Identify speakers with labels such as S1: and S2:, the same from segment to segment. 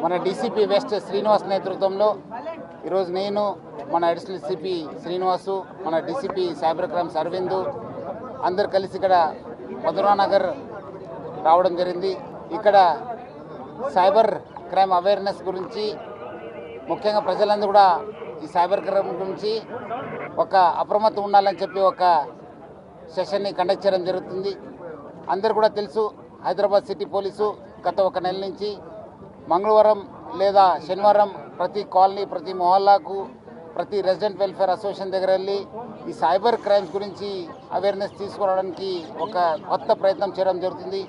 S1: మన DCP west Srinivas నేతృత్వంలో ఈరోజు నేను మన అడిషనల్ సిపి శ్రీనివాసు మన డీసీపీ సైబర్ క్రైమ్స్ అరవింద్ అందరు కలిసి ఇక్కడ మధురానగర్ రావడం జరిగింది. ఇక్కడ సైబర్ క్రైమ్ అవేర్నెస్ గురించి ముఖ్యంగా ప్రజలందరూ కూడా ఈ సైబర్ క్రైమ్ గురించి ఒక అప్రమత్తం ఉండాలని చెప్పి ఒక సెషన్ని కండక్ట్ చేయడం జరుగుతుంది. అందరు కూడా తెలుసు, హైదరాబాద్ సిటీ పోలీసు గత ఒక నెల నుంచి మంగళవారం లేదా శనివారం ప్రతి కాలనీ, ప్రతి మొహల్లాకు, ప్రతి రెసిడెంట్ వెల్ఫేర్ అసోసియేషన్ దగ్గర వెళ్ళి ఈ సైబర్ క్రైమ్స్ గురించి అవేర్నెస్ తీసుకురావడానికి ఒక కొత్త ప్రయత్నం చేయడం జరుగుతుంది.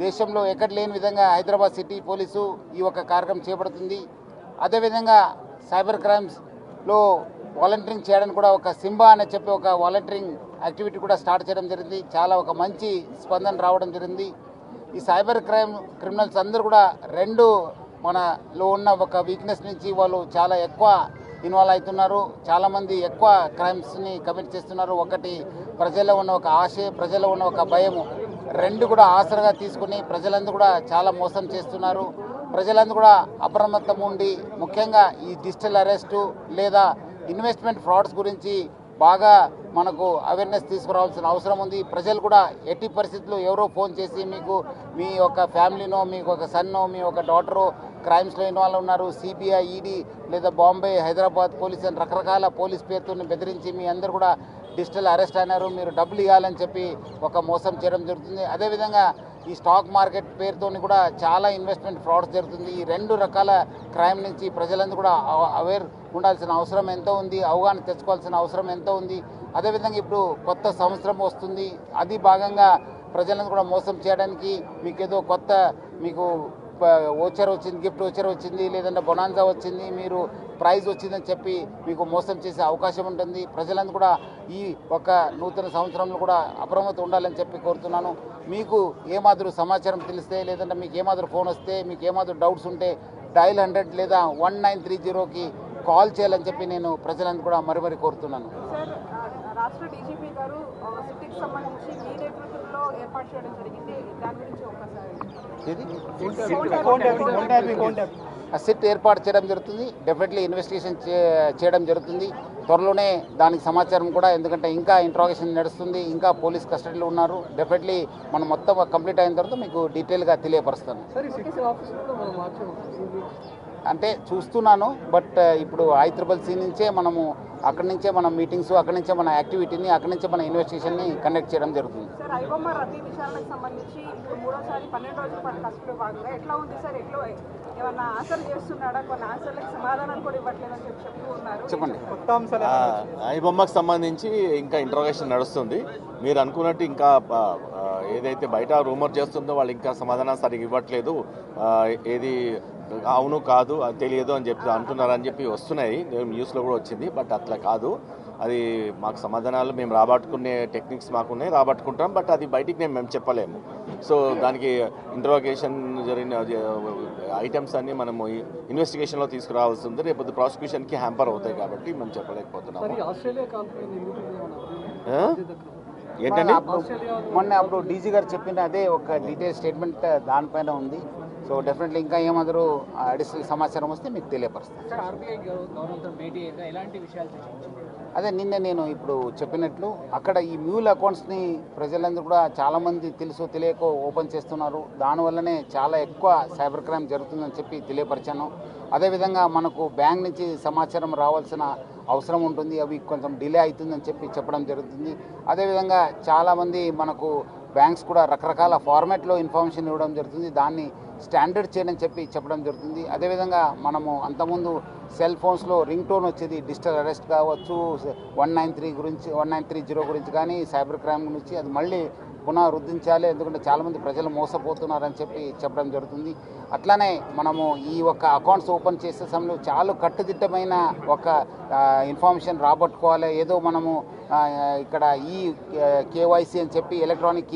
S1: దేశంలో ఎక్కడ లేని విధంగా హైదరాబాద్ సిటీ పోలీసు ఈ ఒక కార్యక్రమం చేపడుతుంది. అదేవిధంగా సైబర్ క్రైమ్స్లో వాలంటీరింగ్ చేయడానికి కూడా ఒక సింబా అని చెప్పి ఒక వాలంటీరింగ్ యాక్టివిటీ కూడా స్టార్ట్ చేయడం జరిగింది. చాలా ఒక మంచి స్పందన రావడం జరిగింది. ఈ సైబర్ క్రిమినల్స్ అందరూ కూడా రెండు మనలో ఉన్న ఒక వీక్నెస్ నుంచి వాళ్ళు చాలా ఎక్కువ ఇన్వాల్వ్ అవుతున్నారు. చాలామంది ఎక్కువ క్రైమ్స్ని కమిట్ చేస్తున్నారు. ఒకటి ప్రజల్లో ఉన్న ఒక ఆశ, ప్రజల్లో ఉన్న ఒక భయము, రెండు కూడా ఆసరగా తీసుకుని ప్రజలందరూ కూడా చాలా మోసం చేస్తున్నారు. ప్రజలందరూ కూడా అప్రమత్తం ఉండి ముఖ్యంగా ఈ డిజిటల్ అరెస్టు లేదా ఇన్వెస్ట్మెంట్ ఫ్రాడ్స్ గురించి బాగా మనకు అవేర్నెస్ తీసుకురావాల్సిన అవసరం ఉంది. ప్రజలు కూడా ఎట్టి పరిస్థితుల్లో ఎవరో ఫోన్ చేసి మీకు మీ యొక్క ఫ్యామిలీనో, మీకు ఒక సన్నో, మీ ఒక డాటరో క్రైమ్స్లో ఇన్వాల్వ్ ఉన్నారు, సిబిఐ, ఈడీ లేదా బాంబే, హైదరాబాద్ పోలీస్ అని రకరకాల పోలీస్ పేరుతో బెదిరించి మీ అందరూ కూడా డిజిటల్ అరెస్ట్ అయినారు, మీరు డబ్బులు ఇవ్వాలని చెప్పి ఒక మోసం చేయడం జరుగుతుంది. అదేవిధంగా ఈ స్టాక్ మార్కెట్ పేరుతో కూడా చాలా ఇన్వెస్ట్మెంట్ ఫ్రాడ్స్ జరుగుతుంది. ఈ రెండు రకాల క్రైమ్ నుంచి ప్రజలందరూ కూడా అవేర్ ఉండాల్సిన అవసరం ఎంతో ఉంది, అవగాహన తెచ్చుకోవాల్సిన అవసరం ఎంతో ఉంది. అదేవిధంగా ఇప్పుడు కొత్త సంవత్సరం వస్తుంది, అది భాగంగా ప్రజలను కూడా మోసం చేయడానికి మీకు ఏదో కొత్త మీకు ఓచర్ వచ్చింది, గిఫ్ట్ ఓచర్ వచ్చింది, లేదంటే బొనాన్సా వచ్చింది, మీరు ప్రైజ్ వచ్చిందని చెప్పి మీకు మోసం చేసే అవకాశం ఉంటుంది. ప్రజలందరూ కూడా ఈ ఒక నూతన సంవత్సరంలో కూడా అప్రమత్తం ఉండాలని చెప్పి కోరుతున్నాను. మీకు ఏమాత్రం సమాచారం తెలిస్తే, లేదంటే మీకు ఏమాత్రం ఫోన్ వస్తే, మీకు ఏమాత్రం డౌట్స్ ఉంటే డయల్ 100 లేదా 1930కి కాల్ చేయాలని చెప్పి నేను ప్రజలను కూడా మరీ కోరుతున్నాను.
S2: రాష్ట్ర డీజీపీ గారు సిటీకి సంబంధించి మీ నేతృత్వంలో ఏర్పాటు చేయడం జరిగింది. దాని గురించి
S1: సిట్ ఏర్పాటు చేయడం జరుగుతుంది. డెఫినెట్లీ ఇన్వెస్టిగేషన్ చేయడం జరుగుతుంది. త్వరలోనే దానికి సమాచారం కూడా, ఎందుకంటే ఇంకా ఇంట్రాగేషన్ నడుస్తుంది, ఇంకా పోలీస్ కస్టడీలో ఉన్నారు. డెఫినెట్లీ మనం మొత్తం కంప్లీట్ అయిన తర్వాత మీకు డీటెయిల్గా తెలియపరుస్తాను. అంటే చూస్తున్నాను, బట్ ఇప్పుడు ICC నుంచే మనము అక్కడి నుంచే మన మీటింగ్స్, అక్కడి నుంచే మన యాక్టివిటీని, అక్కడి నుంచే మన ఇన్వెస్టిగేషన్ని కండక్ట్ చేయడం జరుగుతుంది.
S2: సార్, ఐబొమ్మ రద్దీ విచారణకు సంబంధించి ఇప్పుడు మూడోసారి 12 రోజుల పాటు కస్టడీలో భాగంగా ఎట్లా ఉంది సార్? ఎట్లా ఏమన్నా ఆన్సర్ చేస్తున్నాడా? కొన్ని ఆన్సర్లకు సమాధానాలు కూడా ఇవ్వట్లేదని చెప్తూ ఉన్నారు.
S1: చెప్పండి.
S3: ఐబొమ్మకు సంబంధించి ఇంకా ఇంట్రోగేషన్ నడుస్తుంది. మీరు అనుకున్నట్టు ఇంకా ఏదైతే బయట రూమర్ చేస్తుందో వాళ్ళు ఇంకా సమాధానం సరిగ్గా ఇవ్వట్లేదు, ఏది అవును కాదు అది తెలియదు అని చెప్పి అంటున్నారని చెప్పి వస్తున్నాయి, న్యూస్లో కూడా వచ్చింది. బట్ అట్లా కాదు, అది మాకు సమాధానాలు మేము రాబట్టుకునే టెక్నిక్స్ మాకున్నాయి, రాబట్టుకుంటాం. బట్ అది బయటికి మేము చెప్పలేము. సో దానికి ఇంట్రోగేషన్ జరిగిన ఐటమ్స్ అన్ని మనము ఇన్వెస్టిగేషన్లో తీసుకురావాల్సి ఉంది. రేపు ప్రాసిక్యూషన్కి హ్యాంపర్ అవుతాయి కాబట్టి మనం చెప్పలేకపోతున్నాము. ఏంటంటే
S1: మొన్న అప్పుడు డీజీ గారు చెప్పిన అదే ఒక డీటెయిల్ స్టేట్మెంట్ దానిపైన ఉంది. సో డెఫినెట్లీ ఇంకా ఏమాత్రం అడిషనల్ సమాచారం వస్తే మీకు తెలియపరుస్తాను. అదే నిన్నే నేను ఇప్పుడు చెప్పినట్లు అక్కడ ఈ మ్యూల్ అకౌంట్స్ని ప్రజలందరూ కూడా చాలామంది తెలుసో తెలియకో ఓపెన్ చేస్తున్నారు. దానివల్లనే చాలా ఎక్కువ సైబర్ క్రైమ్ జరుగుతుందని చెప్పి తెలియపరిచాను. అదేవిధంగా మనకు బ్యాంక్ నుంచి సమాచారం రావాల్సిన అవసరం ఉంటుంది, అవి కొంచెం డిలే అవుతుందని చెప్పి చెప్పడం జరుగుతుంది. అదేవిధంగా చాలామంది మనకు బ్యాంక్స్ కూడా రకరకాల ఫార్మాట్లో ఇన్ఫర్మేషన్ ఇవ్వడం జరుగుతుంది, దాన్ని స్టాండర్డ్ చేయని చెప్పి చెప్పడం జరుగుతుంది. అదేవిధంగా మనము అంతకుముందు సెల్ ఫోన్స్లో రింగ్ టోన్ వచ్చేది, డిజిటల్ అరెస్ట్ కావచ్చు, 1930 గురించి కానీ సైబర్ క్రైమ్ గురించి, అది మళ్ళీ పునరుద్ధరించాలి, ఎందుకంటే చాలామంది ప్రజలు మోసపోతున్నారని చెప్పి చెప్పడం జరుగుతుంది. అట్లానే మనము ఈ ఒక అకౌంట్స్ ఓపెన్ చేసే సమయంలో చాలా కట్టుదిట్టమైన ఒక ఇన్ఫర్మేషన్ రాబట్టుకోవాలి. ఏదో మనము ఇక్కడ ఈ కేవైసీ అని చెప్పి, ఎలక్ట్రానిక్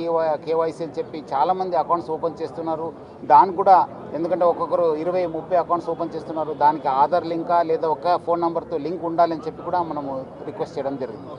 S1: కేవైసీ అని చెప్పి చాలామంది అకౌంట్స్ ఓపెన్ చేస్తున్నారు. దానికి కూడా, ఎందుకంటే ఒక్కొక్కరు 20-30 అకౌంట్స్ ఓపెన్ చేస్తున్నారు, దానికి ఆధార్ లింకా లేదా ఒక ఫోన్ నెంబర్తో లింక్ ఉండాలని చెప్పి కూడా మనము రిక్వెస్ట్ చేయడం జరిగింది.